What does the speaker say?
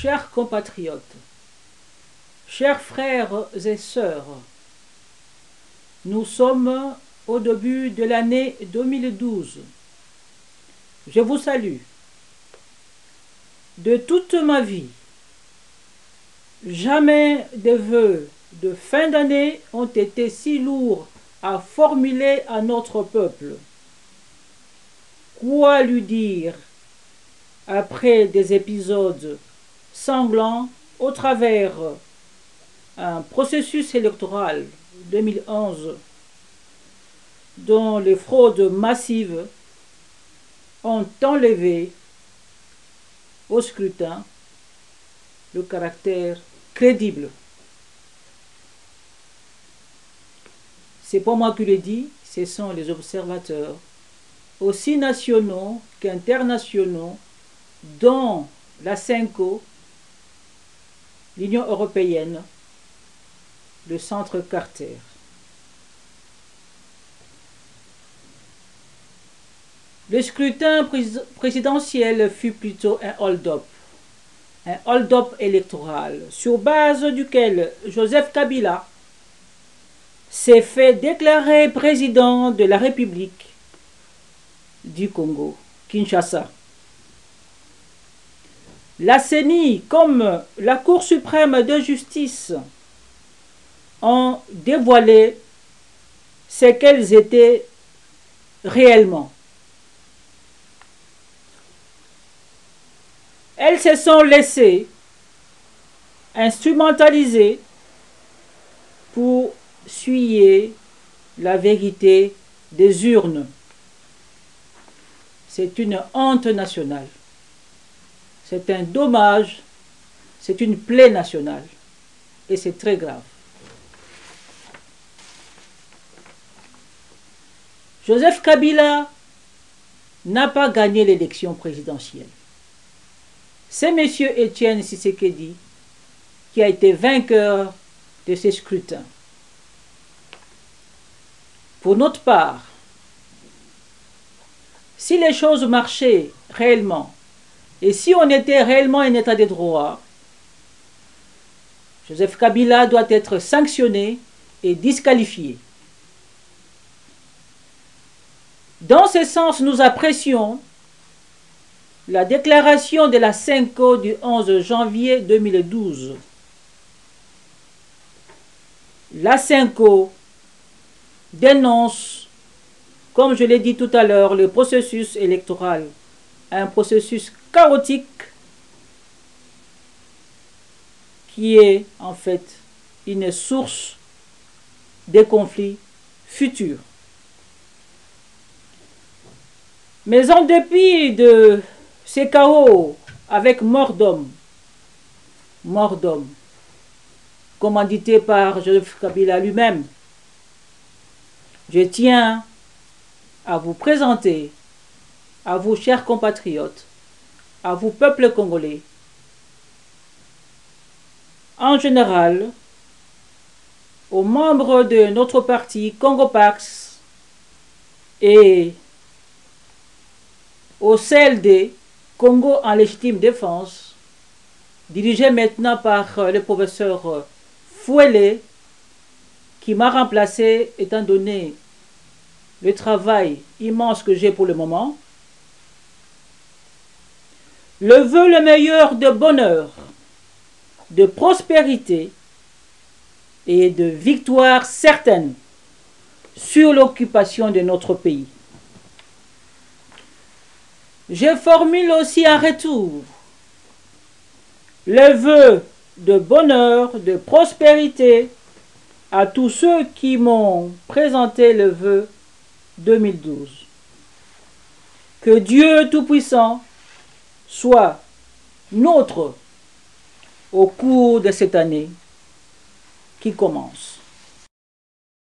Chers compatriotes, chers frères et sœurs, nous sommes au début de l'année 2012. Je vous salue. De toute ma vie, jamais des vœux de fin d'année ont été si lourds à formuler à notre peuple. Quoi lui dire après des épisodes sanglants au travers un processus électoral 2011 dont les fraudes massives ont enlevé au scrutin le caractère crédible. C'est pas moi qui le dis, ce sont les observateurs, aussi nationaux qu'internationaux, dont la CENCO, l'Union européenne, le Centre Carter. Le scrutin présidentiel fut plutôt un hold-up électoral, sur base duquel Joseph Kabila s'est fait déclarer président de la République du Congo, Kinshasa. La CENI, comme la Cour suprême de justice, ont dévoilé ce qu'elles étaient réellement. Elles se sont laissées instrumentaliser pour suyer la vérité des urnes. C'est une honte nationale. C'est un dommage, c'est une plaie nationale. Et c'est très grave. Joseph Kabila n'a pas gagné l'élection présidentielle. C'est M. Étienne Tshisekedi qui a été vainqueur de ces scrutins. Pour notre part, si les choses marchaient réellement et si on était réellement en état de droit, Joseph Kabila doit être sanctionné et disqualifié. Dans ce sens, nous apprécions la déclaration de la CENCO du 11 janvier 2012. La CENCO dénonce, comme je l'ai dit tout à l'heure, le processus électoral, un processus chaotique qui est en fait une source de conflits futurs. Mais en dépit de ces chaos avec mort d'homme, commandité par Joseph Kabila lui-même, je tiens à vous présenter, à vous chers compatriotes, à vous peuple congolais, en général, aux membres de notre parti Congo-Pax et au CLD, Congo en légitime défense, dirigé maintenant par le professeur Fouélé, qui m'a remplacé étant donné le travail immense que j'ai pour le moment. Le vœu le meilleur de bonheur, de prospérité et de victoire certaine sur l'occupation de notre pays. Je formule aussi un retour le vœu de bonheur, de prospérité à tous ceux qui m'ont présenté le vœu 2012. Que Dieu Tout-Puissant soit nôtre au cours de cette année qui commence.